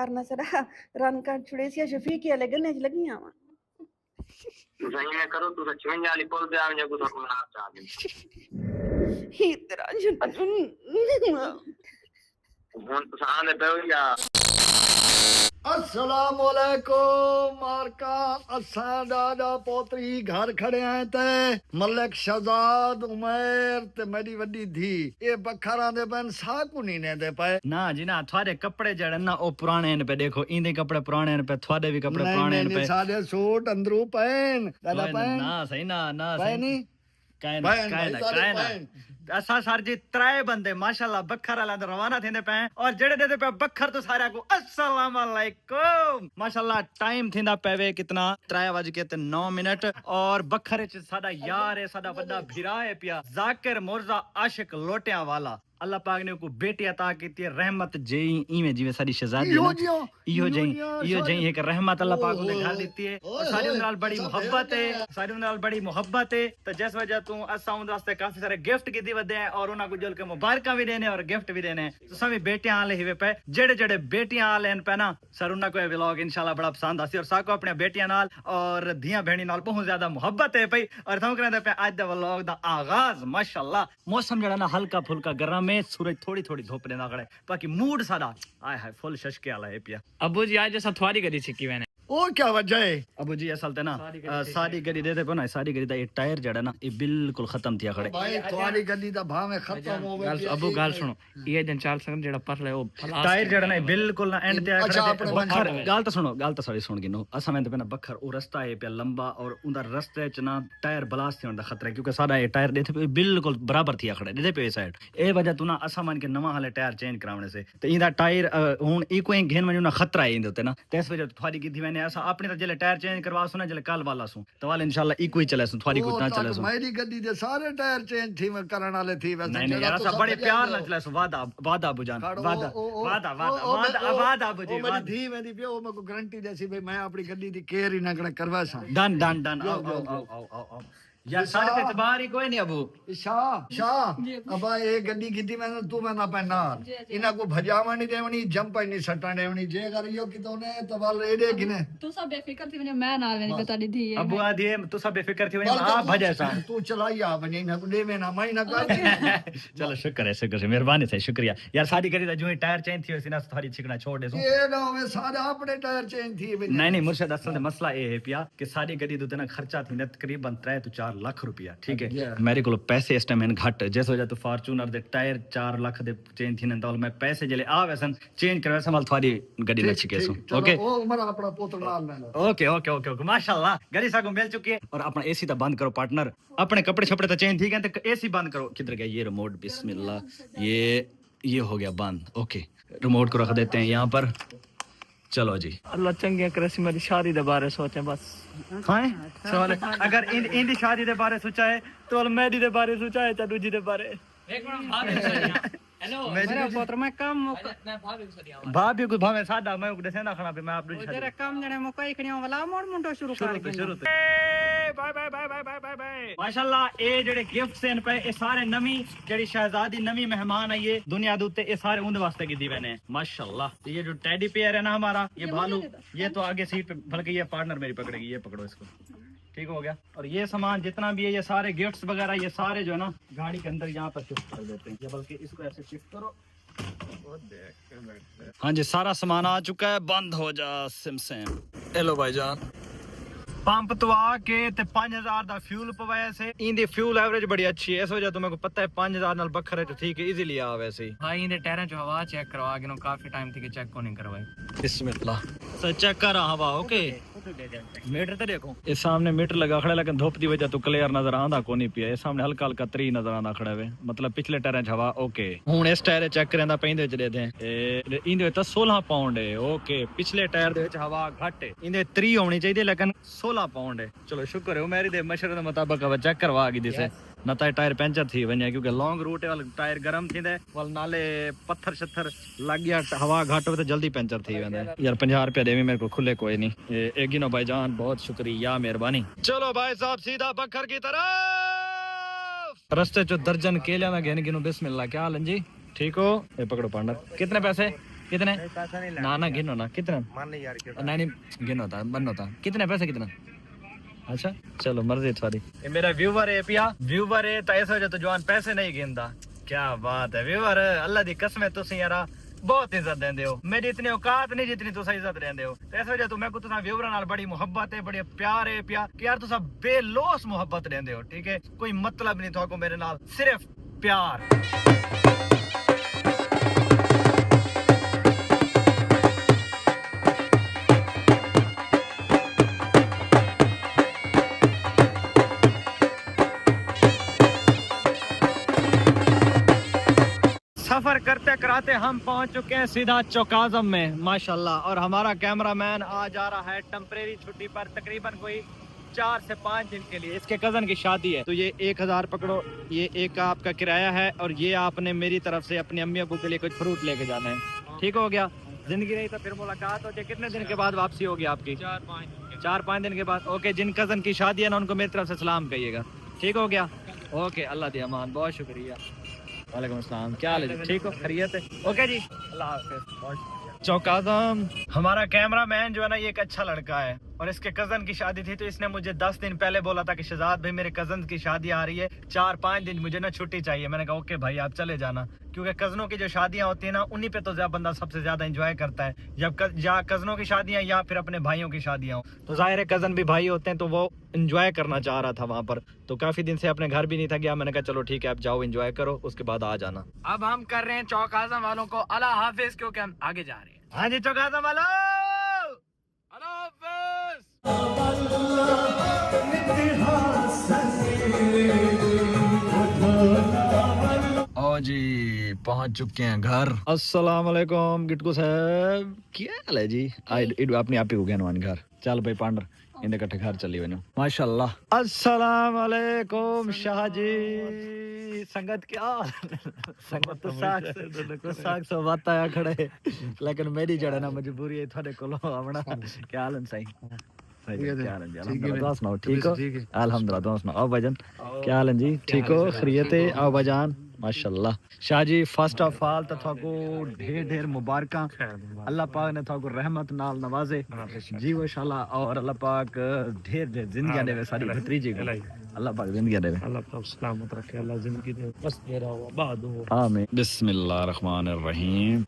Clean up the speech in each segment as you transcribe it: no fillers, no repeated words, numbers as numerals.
करना सरा रन कर छुड़े सी शफीक के लगने च लगी आवा सही में करो तू 56 वाली पुल पे आ जा को तो ना चाह दे ही तेरा जुन हुन तो आने पे या अस्सलाम वालेकुम मारका असा दादा पोतरी घर खड़े आए ते मलिक शहजाद उमर ते मेरी वड्डी धी ये बखरा दे बन साकू नहीं ने दे पे ना जी ना थारे कपड़े जड़े ना ओ पुराने ने पे देखो इंदे कपड़े पुराने ने पे थारे भी कपड़े पुराने ने पे सारे सूट अंदरू पहन दादा पहन ना सही ना पहन नहीं कायना असा सर जी त्रै बंदे माशाल्लाह बखर वाला रवाना थेंदे पे और जेड़े देते पे बखर तो सारा को अस्सलाम वालेकुम माशाल्लाह टाइम थेंदा पेवे कितना 3:09 और बखर च साडा यार है साडा वड्डा भिरा है पिया जाकिर मुर्जा आशिक लोटिया वाला अल्लाह पाक ने को बेटी अता की थी रहमत जेई इवें जिवे साडी शहजादी इहो जेई एक रहमत अल्लाह पाक ने घर देती है और सारी उन नाल बड़ी मोहब्बत है सारी उन नाल बड़ी मोहब्बत है तो जिस वजह तू असा उन वास्ते काफी सारे गिफ्ट कीती वदे हैं और उना को जल के मुबारका भी देने और गिफ्ट भी देने तो सभी बेटियां आले हिवे पे जेड़े जेड़े बेटियां आले हैं पे ना सर उना को व्लॉग इंशाल्लाह बड़ा पसंद आसी और साको अपने बेटियां नाल और धियां बहनी नाल बहुत ज्यादा मोहब्बत है भाई और थम करंदे पे आज दा व्लॉग दा आगाज माशाल्लाह मौसम जड़ा ना हल्का फुल्का गर्म में सूरज थोड़ी थोड़ी धूप देना खड़े बाकी मूड सारा आय हाय फुल शशके वाला है पिया अबू जी आज जैसा थवारी गरी छिकी मैंने ओ क्या वजह है अबू जी असल ते ना सारी गड्डी देते पे ना सारी गड्डी दा ये टायर जड़ा ना ये बिल्कुल खत्म थिया खड़े भाई तुम्हारी गड्डी दा भावे खत्म हो गई अबू गाल सुनो ये जन चाल संग जेड़ा परले ओ टायर जड़ा ना बिल्कुल ना एंड ते अच्छा, खड़े बखर गाल तो सारी सुन गिनो असा में पे ना बखर ओ रास्ता है पे लंबा और उंदा रास्ते च ना टायर ब्लास्ट होने दा खतरा है क्योंकि साडा ये टायर देते पे बिल्कुल बराबर थिया खड़े देते पे साइड ए वजह तू ना असा मान के नवा हाले टायर चेंज करावने से ते इंदा टायर हुन इको ही घेन में ना खतरा है इंदे ते ना ते इस वजह थवारी की थी मैंने ऐसा अपने तो टायर चेंज करवा सुना जले कल वाला सु तो वाले इंशाल्लाह इको ही चले सु थवारी को ना चले सु मेरी गड्डी दे सारे टायर चेंज थी में करन वाले थी वैसे नहीं यार सब बड़े प्यार ना चले सु वादा बुजान वादा बुजी मेरी धी मेरी पियो मैं को गारंटी देसी भाई मैं अपनी गड्डी दी केयर ही ना करवा सा डन आओ यार सारे पे तबार ही कोई नहीं अबू शाह अब ये गड्डी कीती मैंने तू मैं ना पहना इना को भजावा नहीं देवनी जंप नहीं सट्टा देवनी जे करियो कि तोने तवाल एडे गिने तू सब बेफिक्र थी मैं नाल नहीं बता दी थी अबू आ दिए तू सब बेफिक्र थी आ भजे सा तू चलाई आ बनी ना दे में ना मैं ना कर चलो शुक्र है मेहरबानी से शुक्रिया यार सारी करी जो टायर चेंज थी ना थारी छिकना छोड़ दे ये ना में सारे अपने टायर चेंज थी नहीं मुर्शिद असल मसला ये है पिया कि सारी गड्डी तो ना खर्चा थी तकरीबन 3 to 4 लाख रुपया ठीक है मेरे को पैसे इस टाइम घट जिस वजह तो फॉर्च्यूनर दे टायर 4 लाख दे चेंज थी तो मैं पैसे जले आ वैसन चेंज करवा संभाल थारी गड्डी ले छिके सो ओके ओ हमारा अपना पुत्र नाल में ओके माशाल्लाह गड्डी साको मिल चुकी है और अपना एसी तो बंद करो पार्टनर अपने कपड़े छपड़े तो चेंज ठीक है तो एसी बंद करो किधर गया ये रिमोट बिस्मिल्लाह ये हो गया बंद ओके रिमोट को रख देते हैं यहाँ पर चलो जी अल्लाह चंगिया करे सी मेरी शादी दे बारे सोचे बस हां सवाल अगर इन दी शादी दे बारे सोचा है तो मेरी दे बारे सोचा है चाडू जी दे बारे एक मिनट हेलो मेरा पुत्र मैं काम भाभी को भावे सादा मैं को दसे ना खाना पे मैं आप तेरे काम जने मकई खणियो वाला मोड़ मुंडो शुरू कर बाय माशाल्लाह ए जेडे गिफ्ट्स हैं पे ए सारे नवी जेडी शहजादी नवी मेहमान आई है दुनिया दे उत्ते ए सारे उनदे वास्ते कीती मैंने माशाल्लाह ये जो टेडी पेयर है ना हमारा ये भालू ये तो आगे सीट पे बल्कि ये पार्टनर मेरी पकड़ेगी ये पकड़ो इसको ठीक हो गया और ये सामान जितना भी है ये सारे गिफ्ट्स वगैरह ये सारे जो है ना गाड़ी के अंदर यहाँ पर शिफ्ट कर देते हैं बल्कि इसको ऐसे शिफ्ट करो हाँ जी सारा सामान आ चुका है बंद हो जा सिम हेलो भाईजान पंप तो आके ते 5000 दा फ्यूल पवाया से इंदी फ्यूल एवरेज बड़ी अच्छी है इस वजह तो मेरे को पता है 5000 नाल बखर है तो ठीक है इजीली आ वैसे ही हां इंदे टायरां जो हवा चेक करवा के नो काफी टाइम थी के चेक को नहीं करवाई बिस्मिल्लाह सो चेक कर हवा ओके मीटर तो देखो इस सामने मीटर लगा खड़ा लेकिन धूप की वजह तो क्लियर नजर आंदा कोनी पिया इस सामने हल्का हल्का तरी नजर आंदा खड़ा वे मतलब पिछले टायरां च हवा ओके हुन इस टायर चेक करंदा पैंदे च दे ए इंदे तो 16 पाउंड है ओके पिछले टायर दे विच हवा घट है इंदे 3 होनी चाहिए लेकिन 16 पाउंड है चलो शुक्र है मेरी दे मशवरे दे मुताबिक अब चेक करवा के दिसे न तो टायर पंचर थी वने क्योंकि लॉन्ग रूट है टायर गरम थींदे वल नाले पत्थर शत्थर लग गया हवा घट हो तो जल्दी पंचर थी वेंदे यार 50 रुपया देवी मेरे को खुले कोई नहीं एगिनो भाईजान बहुत शुक्रिया मेहरबानी चलो भाई साहब सीधा बखर की तरफ रास्ते जो दर्जन केला में घेन गिनो बिस्मिल्लाह क्या हाल जी ठीक हो ये पकड़ो पार्टनर कितने पैसे कितने पैसा नहीं ना ना गिनो ना कितना मान नहीं यार क्यों नहीं नहीं गिनो था बनो था कितने पैसे कितना अच्छा चलो मर्जी तुम्हारी ये मेरा व्यूवर है पिया व्यूवर है तो ऐसा जो तो जवान पैसे नहीं गिनता क्या बात है व्यूवर अल्लाह दी कसम है तुसी यारा बहुत इज्जत देंदे हो मेरी इतनी औकात नहीं जितनी तुसा इज्जत देंदे हो तो इस वजह तो मैं को तुसा व्यूवरां नाल बड़ी मोहब्बत है बड़ी प्यार है प्यार कि यार तुसा बेलोस मोहब्बत देंदे हो ठीक है कोई मतलब नहीं थाको मेरे नाल सिर्फ प्यार सफर करते कराते हम पहुंच चुके हैं सीधा चौकाज़म में माशाल्लाह और हमारा कैमरामैन आज आ रहा है टेम्परेरी छुट्टी पर तकरीबन कोई 4 से 5 दिन के लिए इसके कजन की शादी है तो ये 1000 पकड़ो ये एक आपका किराया है और ये आपने मेरी तरफ से अपनी अम्मी अबू के लिए कुछ फ्रूट लेके जाना है ठीक हो गया जिंदगी रही तो फिर मुलाकात हो जाए कितने दिन के बाद वापसी होगी आपकी 4-5 दिन के बाद ओके जिन कजन की शादी है ना उनको मेरी तरफ से सलाम कहिएगा ठीक हो गया ओके अल्लाह दी अमान बहुत शुक्रिया वालेकुम अस्सलाम क्या हाल है ठीक हो खैरियत है ओके जी अल्लाह हाफिज़ चौकाज़म हमारा कैमरामैन जो है ना ये एक अच्छा लड़का है और इसके कजन की शादी थी तो इसने मुझे 10 दिन पहले बोला था कि शहजाद भाई मेरे कजन की शादी आ रही है 4-5 दिन मुझे ना छुट्टी चाहिए मैंने कहा ओके भाई आप चले जाना क्योंकि कजनों की जो शादियां होती है ना उन्हीं पे तो बंदा सबसे ज्यादा एंजॉय करता है जब या कजनों की शादियां या फिर अपने भाइयों की शादियां हो तो जाहिर है कजन भी भाई होते हैं तो वो एंजॉय करना चाह रहा था वहां पर तो काफी दिन से अपने घर भी नहीं था गया मैंने कहा चलो ठीक है आप जाओ एंजॉय करो उसके बाद आ जाना अब हम कर रहे हैं चौकाज़म वालों को अल्लाह हाफिज क्योंकि हम आगे जा रहे हैं हाँ जी चौकाज़म वालों अल्लाह हाफिज ओ जी पहुंच चुके हैं घर अस्सलाम वालेकुम गिटको साहब क्या हाल है जी अपनी आप ही हो गया नवान घर चल भाई पांडर इनके कट्ठे घर चली वनो माशाल्लाह अस्सलाम वालेकुम शाह जी संगत क्या संगत तो साग सो बात आया खड़े लेकिन मेरी जड़ा ना मजबूरी है थारे कोलो आवना क्या हाल है सही ठीक हो अल्हम्दुलिल्लाह तुम सुनाओ आओ भाईजान क्या हाल है जी ठीक हो खैरियत है आओ भाईजान माशाल्लाह Shah ji first of all तो थाको ढेर मुबारका अल्लाह पाक ने थाको रहमत नाल नवाजे जी इंशाल्लाह और अल्लाह पाक ढेर जिंदगी देवे सारी भतीजी को अल्लाह पाक जिंदगी देवे अल्लाह पाक सलामत रखे अल्लाह जिंदगी दे बस दे रहा हो बाद हो आमीन बिस्मिल्लाहिर रहमानिर रहीम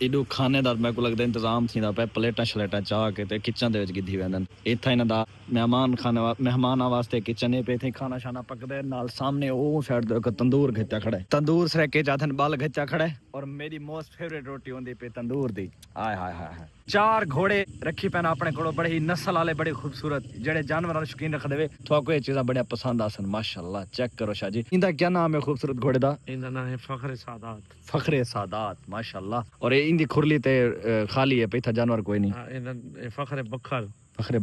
एडो खाने दा मैं को लगदा इंतजाम थींदा पे प्लेटां शलेटां चाह के ते किचन दे विच गिद्धी वेंदन इत्थे इना दा मेहमानां वास्ते किचन पे थे खाना शाना पकदे नाल सामने ओ साइड दे एक तंदूर घिचा खड़ा है तंदूर सरके जाथन बाल घिचा खड़ा है और मेरी मोस्ट फेवरेट रोटी होंदी पे तंदूर दी आय हाय हाय 4 घोड़े रखी पैना अपने कोलो बड़े ही नस्ल वाले बड़े खूबसूरत जेड़े जानवरां शौकीन रख देवे थाको ये चीज़ां बड़ियां पसंद आसन माशाल्लाह चेक करो शाह जी इंदा क्या नाम है खूबसूरत घोड़े दा इंदा नाम है फखरे सादात माशाल्लाह और ये इंदी खुरली ते खाली है पैथा जानवर कोई नहीं इंदा फखरे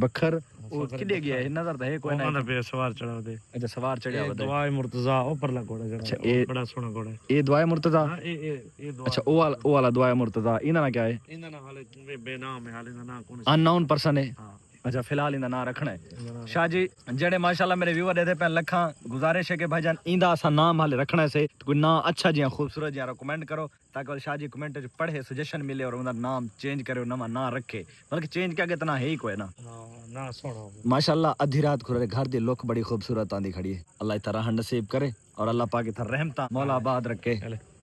बखर ओ किडे गया है नजर है कोई ना पे सवार चढ़ा दे अच्छा सवार चढ़या होदा दुआए मुर्तजा ऊपरला घोड़ा अच्छा जड़ा बड़ा सोना घोड़ा है ये दुआए मुर्तजा ये दुआ अच्छा ओ वाला दुआए मुर्तजा इना ना क्या है इंदा ना हाले बेनाम है हाले ना कौन अननोन पर्सन है हां अच्छा फिलहाल इंदा ना रखना है शाह जी जेड़े माशाल्लाह मेरे व्यूअर देते पे लखा गुजारिश है कि भाईजान इंदा असा नाम हाले रखना से तो कोई ना अच्छा जिया खूबसूरत जिया कमेंट करो ताकि शाह जी कमेंट च पढ़े सजेशन मिले और उनका नाम चेंज करे नवा ना रखे बल्कि चेंज क्या इतना है ही कोई ना ना सुनो माशाल्लाह अधी रात खुरे घर दी लुक बड़ी खूबसूरत आंदी खड़ी है अल्लाह इतना रहम नसीब करे और अल्लाह पाक इतना रहमता मौला आबाद रखे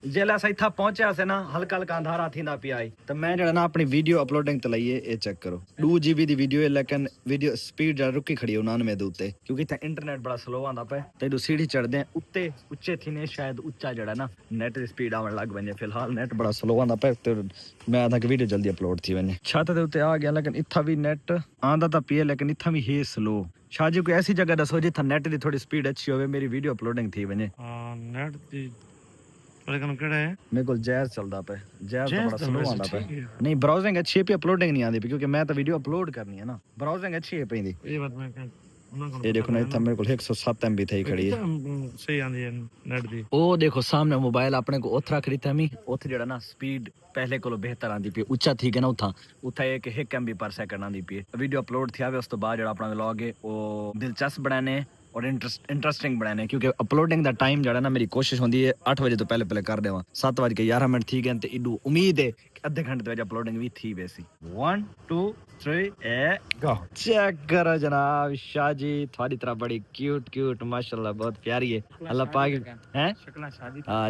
जेला अस इत्था पहुंचा से ना हल्का हल्का अंधारा थींदा पिया आई तो मैं जड़ा ना अपनी वीडियो अपलोडिंग ते लईए ए चेक करो 2 GB दी वीडियो है लेकिन वीडियो स्पीड जरा रुकी खड़ी है 99 दे उत्ते क्योंकि इत्थे इंटरनेट बड़ा स्लो आंदा पे ते दो सीढ़ी चढ़दे हैं उत्ते उच्चे थीने शायद उच्चा जड़ा ना नेट दी स्पीड आवन लग वने फिलहाल नेट बड़ा स्लो आंदा पे ते मैं आधा कि वीडियो जल्दी अपलोड थी वने छत दे उत्ते आ गया लेकिन इत्था भी नेट आंदा ता पिए लेकिन इत्था भी है स्लो शाह जी कोई ऐसी जगह दसो जित्था नेट दी थोड़ी स्पीड अच्छी होवे मेरी वीडियो अपलोडिंग थी वने नेट दी लेकिन केड़ा है मेरे को जैज चलदा पे जैज तो बड़ा स्लो आंदा पे नहीं ब्राउजिंग अच्छी है पे अपलोडिंग नहीं आंदी क्योंकि मैं तो वीडियो अपलोड करनी है ना ब्राउजिंग अच्छी है पेंदी ये बात मैं कह ये देखो ना इतना मेरे को 107 MB थी खड़ी है सही आंदी है नेट दी ओ देखो सामने मोबाइल अपने को ओथरा खड़ी था मी ओथे जड़ा ना स्पीड पहले कोलो बेहतर आंदी पई ऊंचा थी के ना उथा एक 1 MB पर सेकंड आंदी पई वीडियो अपलोड थी आवे उस तो बाद जड़ा अपना व्लॉग है ओ दिलचस्प बनाने और इंटरेस्टिंग बनाने क्योंकि अपलोडिंग दा टाइम जड़ा ना मेरी कोशिश होंदी है 8 बजे तो पहले कर देवां 7:11 थी गए ते इडू उम्मीद है कि अद्धे घंटे तक अपलोडिंग भी थी वैसी 1 2 3 ए गो चेक करो जनाब शाजी थोड़ी तरह बड़ी क्यूट माशाल्लाह बहुत प्यारी है अल्लाह पाक हैं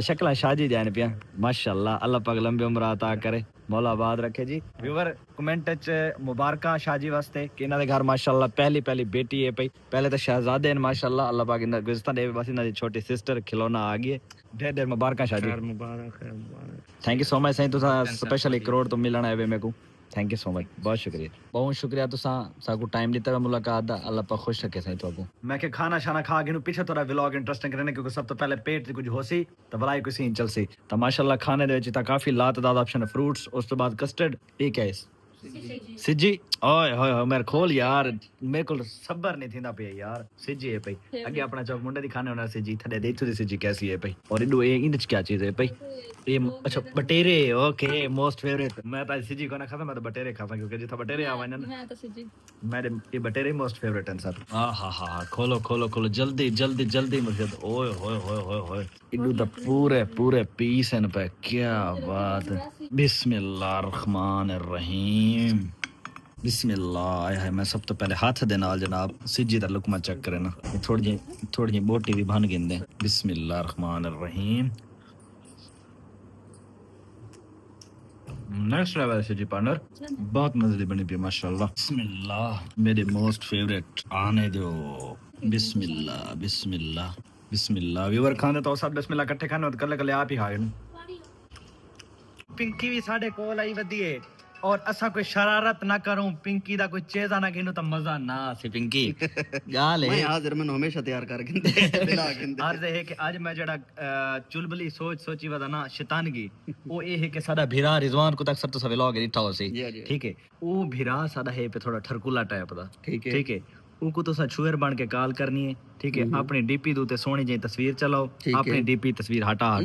शक्ला शाजी जान पिया माशाल्लाह अल्लाह पाक लंबी उम्र अता करे मौला आबाद रखे जी व्यूअर कमेंट च मुबारक शाजी वास्ते कि इन्हां दे घर माशाल्लाह पहली बेटी है पई पहले तो शहजादे हैं माशाल्लाह अल्लाह पाक इन्हां गुज़िश्ता डे बस इन्हां दी छोटी सिस्टर खिलौना आ गई है ढेर मुबारक शाजी मुबारक थैंक यू सो मच सही तुसा स्पेशल 1 करोड़ तो मिलना है मेरे को थैंक यू सो मच बहुत शुक्रिया तुसा साकू टाइम दिता मुलाकात दा अल्लाह पाक खुश रखे सही तो मैं के खाना शाना खा के पीछे थोड़ा व्लॉग इंटरेस्टिंग करने क्योंकि सब तो पहले पेट कुछ होसी तो भलाई कोई सीन चलसी तो माशाल्लाह खाने दे विच काफी लातदाद ऑप्शन फ्रूट्स उस तो बाद कस्टर्ड एक है सिजी ओए होए होए मेरे खोल यार मेरे को सब्र नहीं थींदा पे यार सिजी है पई आगे अपना चौक मुंडे दी खाने होना सिजी थडे दे इथु दी सिजी कैसी है पई और इडो ए इंच क्या चीज है पई ये अच्छा बटेरे ओके मोस्ट फेवरेट मैं तो सिजी को ना खाता मैं तो बटेरे खाता क्योंकि जिथा बटेरे आवा ना मैं तो सिजी मेरे ये बटेरे मोस्ट फेवरेट हैं सर हा खोलो जल्दी मुझे ओए होए इडो द पूरे पीस हैं पे क्या बात है बिस्मिल्लाहिर रहमानिर रहीम बिस्मिल्लाह है मैं सब तो पहले हाथ दे नाल जनाब सिजी दा लुकमा चेक करे ना थोड़ी जी बोटी भी बन गिंदे बिस्मिल्लाहिर रहमानिर रहीम नेक्स्ट लेवल सिजी पार्टनर बहुत मजे की बनी पी माशाल्लाह बिस्मिल्लाह मेरे मोस्ट फेवरेट आने दो बिस्मिल्लाह व्यूअर खाने तो सब बिस्मिल्लाह इकट्ठे खाने तो कल्ले आप ही खाए पिंकी भी साडे कोल आई वदी है और असा कोई शरारत ना करूं पिंकी दा कोई चेजा ना गिनो तो मजा ना आसी पिंकी गाल है मैं हाजिर मैं हमेशा तैयार कर गिंदे बिला गिंदे अर्ज है कि आज मैं जड़ा चुलबुली सोची वदा ना शैतानगी वो ये है कि साडा भिरा रिजवान को तक सर तो सब व्लॉग दिखा होसी ठीक है वो भिरा साडा है पे थोड़ा ठरकुला टाइप दा ठीक है उनको तो सा छुएर बन के कॉल करनी है ठीक है अपनी डीपी दू ते सोहनी जी तस्वीर चलाओ अपनी डीपी तस्वीर हटा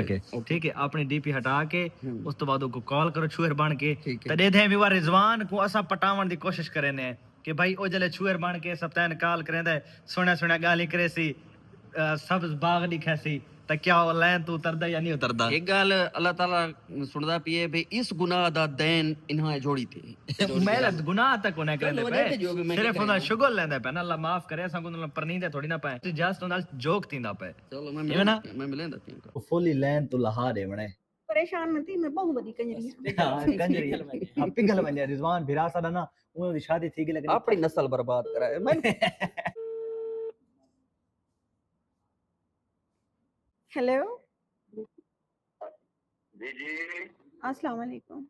के ठीक है अपनी डीपी हटा के उस तो बाद को कॉल करो छुएर बन के तदे दे विवार रिजवान को असा पटावन दी कोशिश करे ने कि भाई ओ जले छुएर बन के सब तैन कॉल करेंदा सोना गाली करे सी सब बाग दिखे सी त क्या लैन तू उतरदा या नहीं उतरदा एक गाल अल्लाह ताला सुनदा पिए भाई इस गुनाह दा दैन इन्हां जोड़ी थी मेरा गुनाह तक कोने करदे पे सिर्फ उदा शुगर लेंदा पे ना अल्लाह माफ करे असा को परनींदे थोड़ी ना पाए जस्ट उदा जोक थींदा पे चलो मैं मिलेंदा पिए फुली लैन तू लहा दे बने परेशान न थी मैं बहुत बड़ी कंजरी हां कंजरी हम पिघल बन जा रिजवान भिरा सा ना उन दी शादी थी गई लेकिन अपनी नस्ल बर्बाद कराए मैं हेलो जी अस्सलाम वालेकुम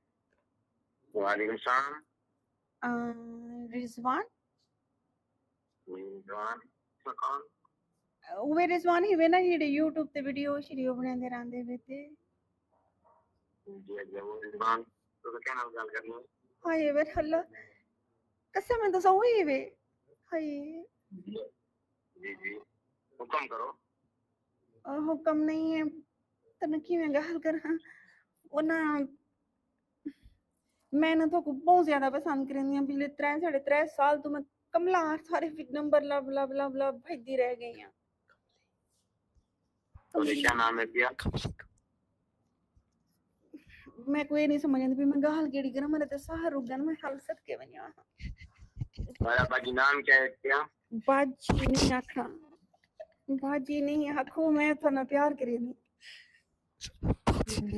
वालेकुम सलाम रिजवान कौन वे रिजवान ही वे ना जेडे YouTube ते वीडियो बनांदे रहंदे वे ते जी वो रिजवान तो क्या नाम गल करनी हाय वे हल्ला कसम में तो सो ही वे हाय जी हुक्म करो हुक्म नहीं है तने किवें गल करा वो ना मैं ना तो बहुत ज्यादा पसंद करनी पिछले 3.5 साल तो मैं कमला सारे नंबर लब भेजती रह गई हूं तो क्या नाम है पिया मैं कोई नहीं समझ आती मैं गाल केड़ी करा मेरे ते साह रुक गया मैं हल सद के बनिया तुम्हारा बाकी नाम क्या है पिया बाजी नहीं आखना बाजी नहीं आखो मैं तो ना प्यार करी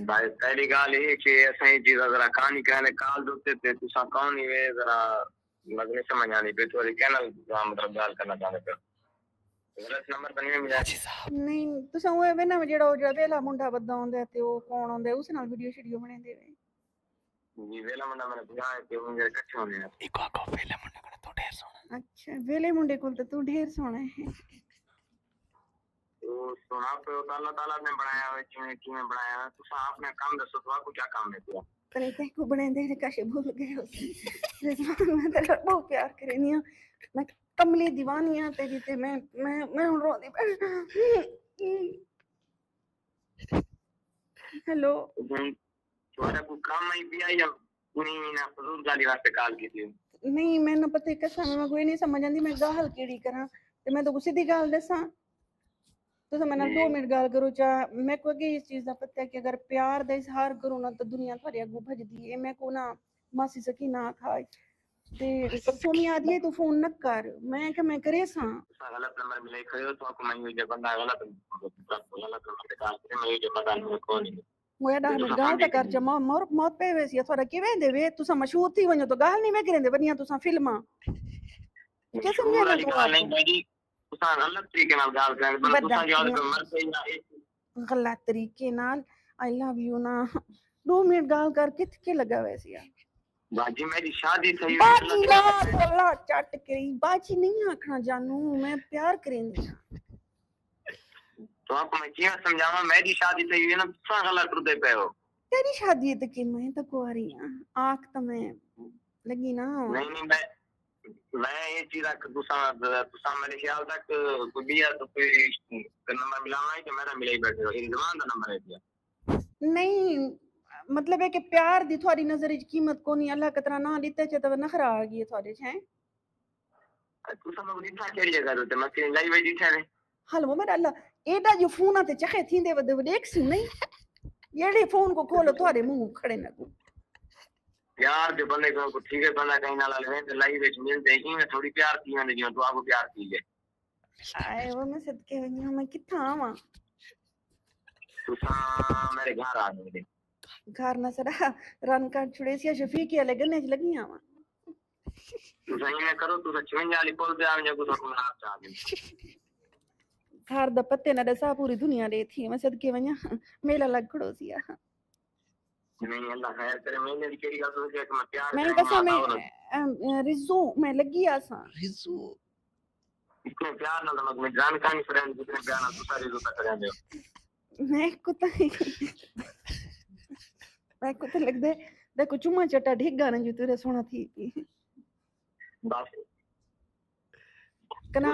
भाई पहली गाल ये कि असाई चीज जरा कहानी कहने काल दोते थे तुसा कौन ही वे जरा लगने समझ आनी पे थोड़ी कहना मतलब गाल करना चाहते पे गलत नंबर तो नहीं मिला नहीं तुसा वो वे ना जेड़ा वेला मुंडा बद्दा होंदा ते ओ कौन होंदा उस नाल वीडियो बने देवे जी वेला मुंडा मैंने बुला है कि उनके इकट्ठे होने हैं इको वेले मुंडे को तो ढेर सोना अच्छा वेले मुंडे को तो तू ढेर सोना है तो सुना पे अल्लाह ताला ने बनाया है किने बनाया है तो आपने काम दसो तो आपको क्या काम है पूरा करे ते को बने दे काशे भूल गए हो मैं तेरा बहुत प्यार करनी हूं मैं कमली दीवानी हां तेरी ते मैं रोंदी हेलो तुम्हारा कोई काम नहीं दिया या पूरी ना फजूल गाली वास्ते कॉल की थी नहीं मैंने पता कसम मैं कोई नहीं समझ आंदी मैं गाल केड़ी करा ਤੇ ਮੈਂ ਤਾਂ ਸਿੱਧੀ ਗੱਲ ਦੱਸਾਂ ਤੁਸੀਂ ਮੇਰੇ ਨਾਲ 2 ਮਿੰਟ ਗੱਲ ਕਰੋ ਚਾ ਮੈਂ ਕੋ ਕਿ ਇਸ ਚੀਜ਼ ਦਾ ਪਤਾ ਹੈ ਕਿ ਅਗਰ ਪਿਆਰ ਦਾ ਇਜ਼ਹਾਰ ਕਰੋ ਨਾ ਤਾਂ ਦੁਨੀਆ ਤੁਹਾਡੇ ਅੱਗੋਂ ਭਜਦੀ ਹੈ ਮੈਂ ਕੋ ਨਾ ਮਾਸੀ ਸਕੀ ਨਾ ਖਾਏ ਤੇ ਸੋਮੀ ਆਦੀ ਹੈ ਤੂੰ ਫੋਨ ਨਾ ਕਰ ਮੈਂ ਕਿ ਮੈਂ ਕਰੇ ਸਾਂ गलत नंबर मिले खड़े हो तो आपको मैं ये बंदा गलत नंबर निकाल के मैं ये बंदा को नहीं ਹੋਇਆ 10 ਮਿੰਟ ਗੱਲ ਤਾਂ ਕਰ ਜਾ ਮੌਤ ਪੈ ਵੇ ਸੀ ਤੁਹਾਡਾ ਕਿਵੇਂ ਦੇ ਵੇ ਤੁਸੀਂ ਮਸ਼ਹੂਰ ਥੀ ਵਣੋ ਤਾਂ ਗੱਲ ਨਹੀਂ ਮੈਂ ਕਰਿੰਦੇ ਬਣੀਆਂ ਤੁਸੀਂ ਫਿਲਮਾਂ ਕਿ ਸਮਝਿਆ ਨਾ ਤੂੰ नहीं भाई तुसा गलत तरीके नाल गाल कर पर तुसा याद कर मर गई ना ਗਲਤ ਤਰੀਕੇ ਨਾਲ ਆਈ ਲਵ ਯੂ ਨਾ 2 ਮਿੰਟ ਗੱਲ ਕਰ ਕਿੱਥੇ ਲੱਗਾ ਵੈਸੇ ਯਾਰ बाजी मेरी शादी थई बाजी ना बोला चट करी बाजी नहीं आखना जानू मैं प्यार करेंगी तो आपको मैं क्या समझावा मेरी शादी थई है ना तुसा गलत रुदे पे हो तेरी शादी है तो कि मैं तो कुआरी हां आख तो मैं लगी ना नहीं मैं ये चीज तुसा मेरे ख्याल तक कोई भी है तो कोई नंबर मिलाना है कि मेरा मिले ही बैठे हो ये जमान दा नंबर है दिया नहीं मतलब है कि प्यार दी थोड़ी नजर च कीमत कोनी अल्लाह कतरा ना दिते च तो नखरा आ गई थोड़े च हैं तुसा मैं दिखा केड़ी जगह ते मैं कहीं लाई बैठी थे हलो मेरा अल्लाह एडा जो फोन आते चखे थींदे वदे वदे एक सी नहीं येड़े फोन को खोलो थोड़े मुंह खड़े न को प्यार जो बंदे को ठीक है बंदा कहीं ना लाले ते लाई विच मिलते ही में थोड़ी प्यार थी ने जो तो आपको प्यार थी है आए वो मैं सदके वनी मैं किथा आवा तुसा मेरे घर आ गए घर न सदा रन का छुड़े सी शफीक के लगने च लगी आवा तुसा ये करो तुसा 56 वाली पुल पे आ जाओ तो तुम आप चाह दे घर दा पत्ते न दसा पूरी दुनिया दे थी मैं सदके वना मेला लग खड़ो सी नहीं अल्लाह खैर करे मैंने दी केड़ी गल तो कि मैं प्यार मैं कसम मैं रिजू मैं लगी आसा रिजू इतने प्यार ना मैं जान का नहीं फ्रेंड जितने प्यार ना तुसा रिजो तक करे दे मैं कुत्ता मैं कुत्ता लग दे देखो चुम्मा चटा ढिग गाना जो तेरे सोना थी बस कना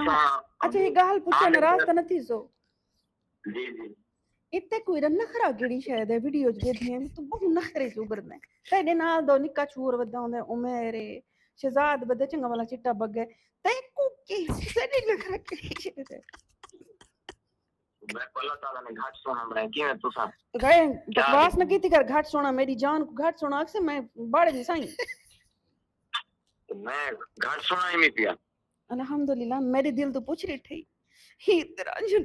अच्छा ये गाल पूछे नाराज तो नहीं सो जी जी इतने कोई नखरा केड़ी शायद है वीडियो च देखिए तो बहुत नखरे से उगरदा तेरे नाल दो निक्का चूर वदा होंदा उमेर शहजाद बदे चंगा वाला चिट्टा बगे ते को की तेरे नखरा केड़ी शायद है मैं अल्लाह ताला ने घाट सोना बनाया कि मैं तुसा गए बकवास न कीती कर घाट सोना मेरी जान को घाट सोना अक्सर मैं बाड़े दी साईं मैं घाट सोना ही नहीं पिया अल्हम्दुलिल्लाह मेरे दिल तो पूछ रही थी ही तेरा जुन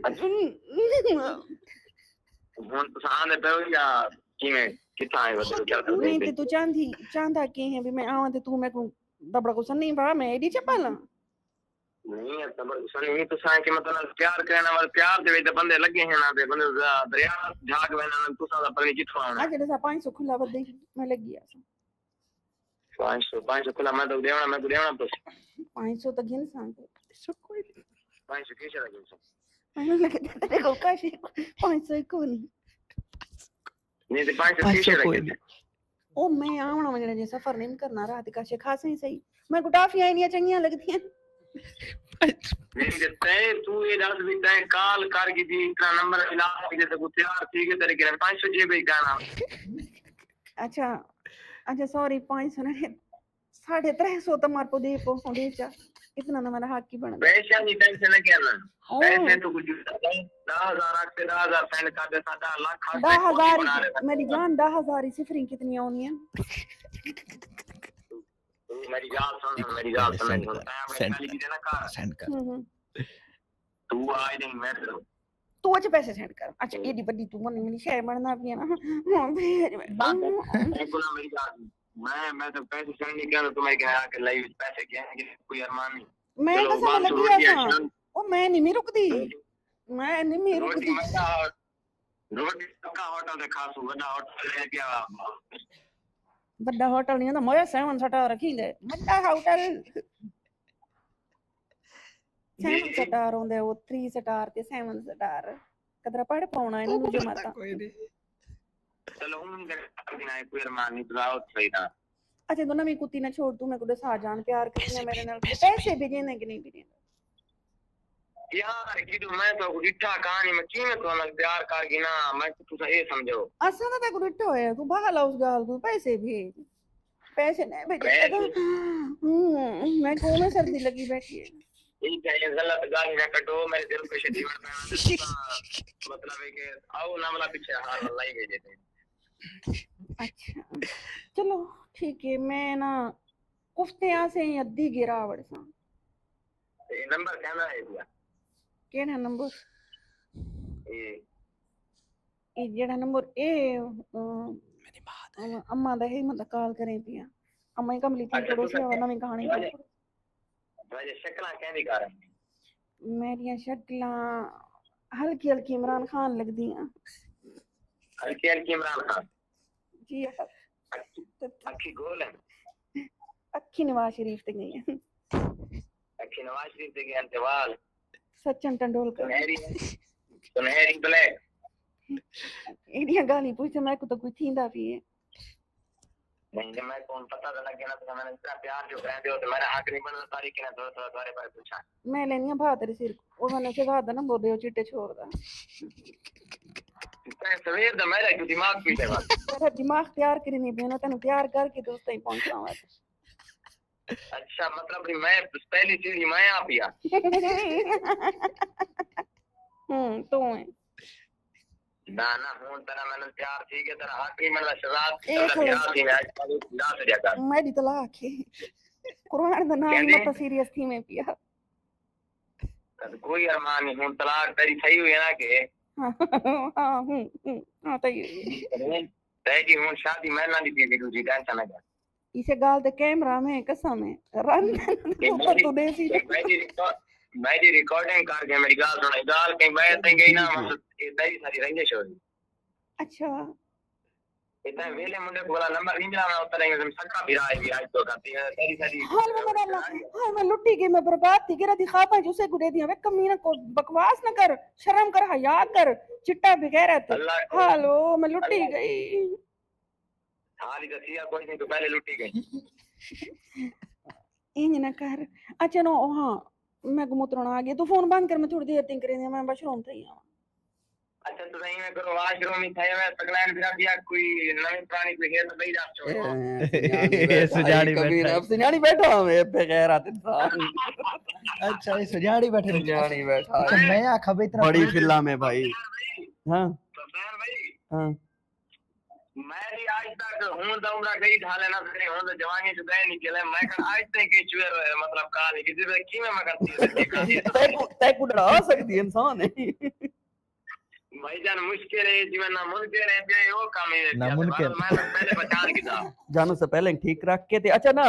ਹੁਣ ਤੁਸੀਂ ਆਂਦੇ ਪਏ ਜਾਂ ਕਿਵੇਂ ਕਿੱਥਾਂ ਆਏ ਹੋ क्या कर नहीं रहे ते तू चांदा के है भी मैं आवां ते तू मैं को दबड़ा को सन्नी भा मैं एडी चपाला नहीं है तब सनी तो सां के मतलब प्यार करने वाले प्यार दे विच बंदे लगे हैं ना बंदे दरिया झाग वेना तुसा दा पता नहीं किथों आना आज जैसा 500 खुला बदे मैं लगी आ 500 खुला मैं तो देवना तो 500 तो गिन सांग सो कोई 500 कैसे लगे मैंने लगे तेरे को काशी 500 को नहीं नहीं तो 500 कैसे लगे ओ मैं आवना वजने जे सफर नहीं करना रात का से खास ही सही मैं को टाफियां इनियां चंगियां लगती हैं नहीं देते तू ये दस भी तय कॉल कर की थी इतना नंबर मिला के तो तैयार ठीक है तेरे के 500 जे भी गाना अच्छा अच्छा सॉरी 500 नहीं 350 तो मार को दे चा इतना ना मेरा हक की बन पैसे की टेंशन है क्या ना पैसे तो कुछ 10000 रख के 10000 सेंड कर दे साडा लाख 10000 मेरी जान 10000 ही सिफरिंग कितनी आउनी है मेरी गाल सुन मैं गाली की देना का सेंड कर तू आए नहीं मैं तू अच्छे पैसे सेंड कर अच्छा एडी बड़ी तू मन मेरी शेयर बनना भी है ना हां भेज मेरी गाल मैं तो पैसे सेंड नहीं किया तो तुम्हें क्या के लाइव पैसे क्या है कोई अरमान नहीं मैं कसम लगी आ ओ मैं नहीं रुकदी मैं नहीं रुकदी रोटी का होटल देखा सु बड़ा होटल है क्या बड़ा होटल नहीं तो मोया 7 स्टार रखी ले बड़ा होटल 7 स्टार होंदे वो 3 स्टार ते 7 स्टार कदरा पड़ पाउना इनु जो माता कोई नहीं चलो हम ना कोई अरमान नहीं तो सही ना अच्छा तो नवी कुत्ती ना छोड़ तू मैं को दसा जान प्यार करने मेरे नाल पैसे भेजने कि नहीं भेजने यार की तो मैं तो उठा कहानी में क्यों तो अलग प्यार कर गी ना मैं तू ये समझो असा ना को उठा होया तू बाहर उस गाल को पैसे भेज पैसे नहीं भेजे मैं को में सर्दी लगी बैठी है ये गलत गाली ना कटो मेरे दिल पे शदीद मतलब है कि आओ ना वाला पीछे हार लाई गई देते। अच्छा चलो ठीक है, मैं ना कुफ्ते यहाँ से अद्धी गिरावट सा ये नंबर कहना है दिया केड़ा नंबर ये जेड़ा नंबर ए अम्मा दा है मतलब कॉल करें पिया अम्मा ही कमली थी पड़ोसी और नवी कहानी वजह शक्ला कहनी कर मेरिया शक्लां हल्की हल्की इमरान खान लगदी हैं। हल्की इमरान खान जी अखी गोल है अखी नवाज शरीफ ते गई है अखी नवाज शरीफ ते गए अंतवाल सचिन तेंदुलकर सुनहरी ब्लैक एडिया गाली पूछे मैं को तो कोई थींदा भी है नहीं जब मैं कौन पता तो लग गया ना तो मैंने इतना प्यार जो कर दे तो मेरा हक नहीं बनता तारीख ने थोड़े पर पूछा मैं लेनी भा तेरे सिर और मैंने शहजाद दा नंबर दे चिट्टे छोड़दा सवेर दा मेरा क्यों दिमाग पीछे बस तेरा दिमाग तैयार करनी पे ना तैਨੂੰ तैयार करके दोस्त ही पहुंचना हुआ अच्छा मतलब भी मैं पहली सीढ़ी मैं आ पिया तो है ना ना हूं तेरा मैंने प्यार ठीक है तेरा हक नहीं मिलना शराब तेरा प्यार थी मैं आज ना से जाता मेरी तलाक है कुरान दा नाम मत सीरियस थी मैं पिया कोई अरमान नहीं हूं तलाक तेरी सही हुई है ना के हां तई तेरी हूं शादी मैं ना दी थी दूसरी टेंशन ना कर इसे गाल ते कैमरा में कसम है रन तू देसी मेरी रिकॉर्डिंग करके मेरी गाल सुनाई गाल कहीं बैठ गई ना ये तेरी सारी रंजिश हो गई अच्छा इतना वेले मुंडे को वाला नंबर नहीं मिला मैं उतरेंगे तुम सक्का भी आज तो करती है तेरी सारी हाल में मेरा हाल में लुटी गई मैं बर्बाद थी गिरा दिखा पाई उसे गुड़े दिया वे कमीना को बकवास न कर शर्म कर हया कर चिट्टा बेगैरत हालो मैं लुटी गई हाली दसिया कोई नहीं तो पहले लुटी गई इंज ना कर अच्छा नो हां मैं गुमतरना आ गई तू फोन बंद कर मैं थोड़ी देर तक करेंगे मैं वॉशरूम थई आवा अच्छा तो नहीं मैं करो वॉशरूम ही था मैं तकलान बिना दिया कोई नई पुरानी कोई है तो भाई रात छोड़ो सुजाड़ी कभी बैठा अब सुजाड़ी बैठा हूं मैं बेगैरत इंसान अच्छा ये सुजाड़ी बैठे सुजाड़ी बैठा अच्छा मैं आखा भाई इतना बड़ी फिल्म है भाई हां सफर भाई हां मैं भी आज तक हूं तो उम्र गई ढाले ना सके हूं तो जवानी से गए नहीं चले मैं कर आज तक के चुर मतलब काल किसी पे की मैं करती तय को डरा सकती है इंसान है भाईजान मुश्किल है जीवन ना मुमकिन है बे वो काम है नामुमकिन। मैं तो पहले बचान की था जानू से पहले ठीक रख के थे अच्छा ना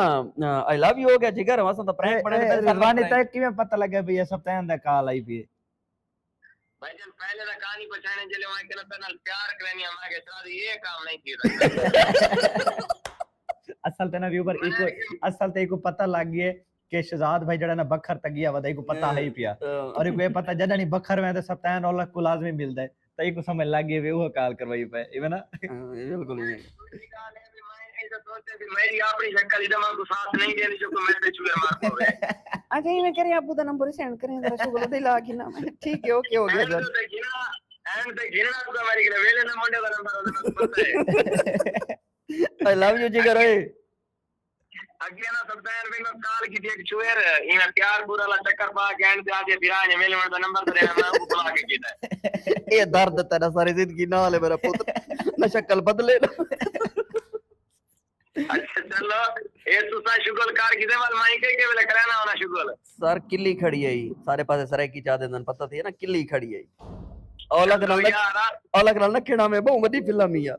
आई लव यू हो गया जिगर वहां तो प्रैंक बने थे रिजवानी तक किवें पता लगे भी ये सब तैन दा काल आई भी भाईजान पहले ना कहानी बचाने चले वहां के ना प्यार करनी हमारे के साथ ये काम नहीं किया असल ते ना व्यूवर एक असल ते को पता लग गए कि शहजाद भाई जड़ा ना बखर तगिया वदा को पता है ही पिया और को ये पता जदा नहीं बखर में तो सब तैन औलक को लाजमी मिलदा है तई को समझ लग गए वे वो काल करवाई पे इवे ना बिल्कुल ही मेरी अपनी शक्ल इधर मैं को साथ नहीं देनी जो मैं पे चुगर मार पावे अच्छा ये मैं करे अबू दा नंबर सेंड करें जरा शुगर दे ला के ना मैं ठीक है ओके हो गया एंड तो गिरना तो हमारी के वेले ना मुंडे का नंबर पता है आई लव यू जिगर ओए अगे ना सब्तान में काल की एक चुएर इन प्यार बुरा ला चक्कर पा गैन से आज बिराज मेले में नंबर तो देना मैं बुला के कीता ये दर्द तेरा सारी जिंदगी ना ले मेरा पुत्र ना शक्ल बदले ना अच्छा चलो ये तुसा शुगल कार किसे वाल माई के वेले कराना होना शुगल सर किल्ली खड़ी है सारे पासे सरे की चादे दन पता थी ना किल्ली खड़ी है अलग नखिणा में बहु बड़ी फिल्म ही है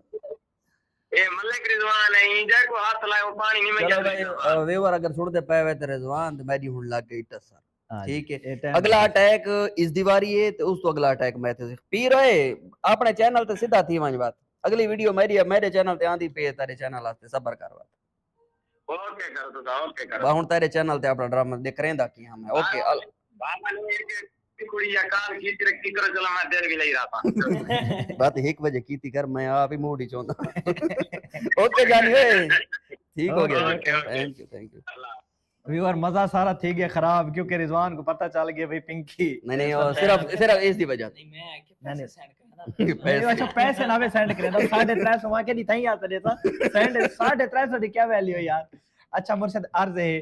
ए मलिक रिजवान है इंजा को हाथ लाए वो पानी नहीं में चलो जा भाई वेवर अगर सुनते पाए ते रिजवान ते मेरी हुन लग गई टसर ठीक है ये टाइम अगला अटैक इस दीवारी है तो उस तो अगला अटैक मैं थे पीर ओए अपने चैनल ते सीधा थी वंज बात अगली वीडियो मेरे चैनल ते आंदी पे तेरे चैनल वास्ते सबर कर बात ओके कर दो ओके कर हुन तेरे चैनल ते अपना ड्रामा देख करेंदा की हम ओके बाबा ने कुड़ी या काल की तरक्की करो चलो मैं देर भी ले रहा था बात 1 बजे की थी कर मैं आप ही मूड ही चाहता ओके जानिए ठीक हो गया थैंक यू व्यूअर मजा सारा थी गया खराब क्योंकि रिजवान को पता चल गया भाई पिंकी नहीं और सिर्फ इस दी वजह नहीं मैं आके नहीं, पैसे सेंड करना नहीं अच्छा पैसे ना वे सेंड करे तो 350 वहां के नहीं थई आता देता सेंड 350 की क्या वैल्यू है यार अच्छा मुर्शिद अर्ज है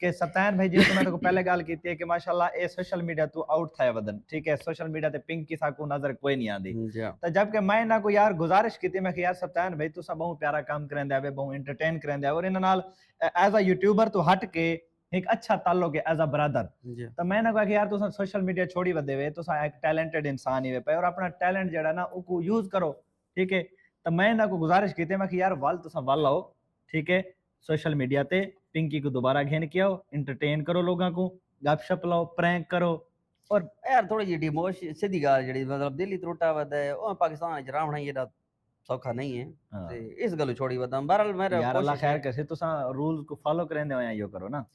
ਕਿ ਸਤੈਨ ਭਾਈ ਜੀ ਮੈਂ ਤਾਂ ਪਹਿਲੇ ਗੱਲ ਕੀਤੀ ਹੈ ਕਿ ਮਾਸ਼ਾਅੱਲਾ ਇਹ ਸੋਸ਼ਲ ਮੀਡੀਆ ਤੋਂ ਆਊਟ ਥਾ ਵਦਨ ਠੀਕ ਹੈ ਸੋਸ਼ਲ ਮੀਡੀਆ ਤੇ ਪਿੰਕੀ ਸਾਕੂ ਨਜ਼ਰ ਕੋਈ ਨਹੀਂ ਆਂਦੀ ਤਾਂ ਜਦ ਕਿ ਮੈਂ ਇਹਨਾਂ को यार ਗੁਜ਼ਾਰਿਸ਼ ਕੀਤੀ ਮੈਂ ਕਿ ਯਾਰ ਸਤੈਨ ਭਾਈ ਤੁਸੀਂ ਬਹੁਤ ਪਿਆਰਾ ਕੰਮ ਕਰੰਦੇ ਆਵੇ ਬਹੁਤ ਐਂਟਰਟੇਨ ਕਰੰਦੇ ਆ ਔਰ ਇਹਨਾਂ ਨਾਲ ਐਜ਼ ਅ ਯੂਟਿਊਬਰ ਤੋਂ ਹਟ ਕੇ एक अच्छा ताल्लुक है एज अ ब्रदर तो मैं ना कहा कि यार तुसा सोशल मीडिया छोड़ी वदे वे तुसा एक टैलेंटेड इंसान ही वे पे और अपना टैलेंट जेड़ा ना उको यूज करो ठीक है तो मैं ना को गुजारिश की मैं कि यार वल तुसा वल आओ ठीक है सोशल मीडिया ते पिंकी को दोबारा घेन के आओ एंटरटेन करो लोगों को गपशप लाओ प्रैंक करो और यार थोड़ी जी डिमोशन सीधी गाल जेड़ी मतलब दिल्ली त्रुटा वदा है ओ पाकिस्तान च रहना ये सौखा नहीं है ते इस गल छोड़ी वदा बहरहाल मेरा यार अल्लाह खैर करे तुसा रूल्स को फॉलो करंदे हो यो करो ना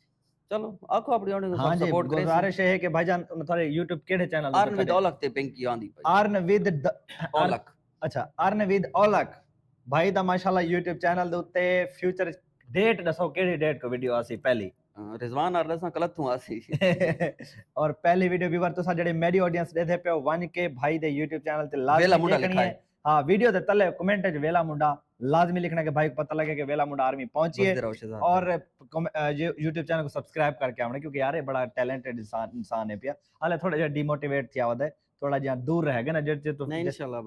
चलो आखो अपनी ऑडियंस को हाँ जी सपोर्ट करें गुजारिश है कि भाईजान थोड़े YouTube केड़े चैनल अर्न विद औलख ते पिंकी आंदी अर्न विद औलख अच्छा अर्न विद औलख भाई दा माशाल्लाह YouTube चैनल दे उत्ते फ्यूचर डेट दसो केड़ी डेट को वीडियो आसी पहली रिजवान और रसा कलथू आसी और पहली वीडियो व्यूअर तो सा जेडे मेरी ऑडियंस देथे पे वन के भाई दे YouTube चैनल ते वेला लाजमी मुंडा देखनी लिखा है है हाँ वीडियो दे तले कमेंट च वेला मुंडा लाजमी लिखना कि भाई को पता लगे कि वेला मुंडा आर्मी पहुंची है और YouTube चैनल को सब्सक्राइब करके आने क्योंकि यार ये बड़ा टैलेंटेड इंसान है पिया हाले थोड़ा जिहा डिमोटिवेट थिया वदा थोड़ा जिहा दूर रह गया ना जेड तो नहीं इंशाल्लाह